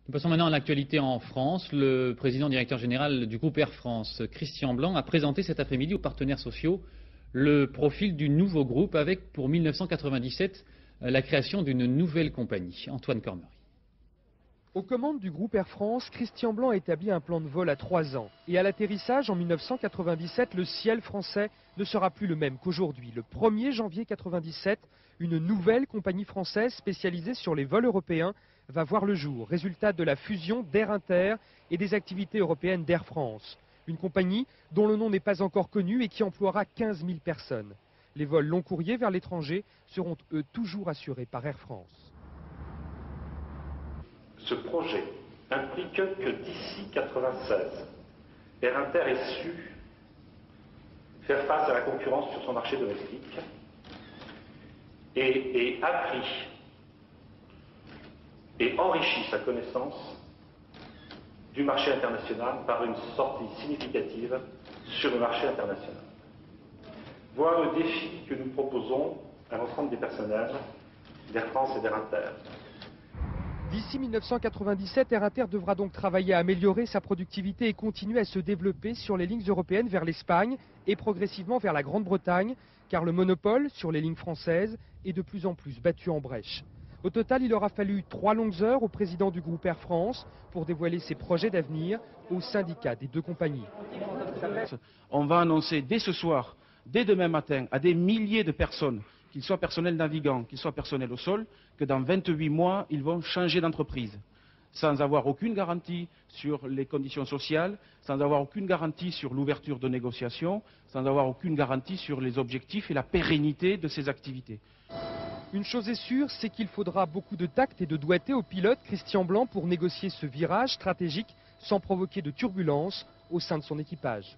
Nous passons maintenant à l'actualité en France. Le président directeur général du groupe Air France, Christian Blanc, a présenté cet après-midi aux partenaires sociaux le profil du nouveau groupe avec, pour 1997, la création d'une nouvelle compagnie. Antoine Cormery. Aux commandes du groupe Air France, Christian Blanc a établi un plan de vol à 3 ans. Et à l'atterrissage en 1997, le ciel français ne sera plus le même qu'aujourd'hui. Le 1er janvier 1997, une nouvelle compagnie française spécialisée sur les vols européens va voir le jour, résultat de la fusion d'Air Inter et des activités européennes d'Air France. Une compagnie dont le nom n'est pas encore connu et qui emploiera 15 000 personnes. Les vols long courriers vers l'étranger seront eux toujours assurés par Air France. Ce projet implique que d'ici 1996, Air Inter ait su faire face à la concurrence sur son marché domestique et appris et enrichi sa connaissance du marché international par une sortie significative sur le marché international. Voilà le défi que nous proposons à l'ensemble des personnels d'Air France et d'Air Inter. D'ici 1997, Air Inter devra donc travailler à améliorer sa productivité et continuer à se développer sur les lignes européennes vers l'Espagne et progressivement vers la Grande-Bretagne, car le monopole sur les lignes françaises est de plus en plus battu en brèche. Au total, il aura fallu 3 longues heures au président du groupe Air France pour dévoiler ses projets d'avenir aux syndicats des deux compagnies. On va annoncer dès ce soir, dès demain matin, à des milliers de personnes, qu'ils soient personnels navigants, qu'ils soient personnels au sol, que dans 28 mois, ils vont changer d'entreprise, sans avoir aucune garantie sur les conditions sociales, sans avoir aucune garantie sur l'ouverture de négociations, sans avoir aucune garantie sur les objectifs et la pérennité de ces activités. Une chose est sûre, c'est qu'il faudra beaucoup de tact et de doigté au pilote Christian Blanc pour négocier ce virage stratégique sans provoquer de turbulences au sein de son équipage.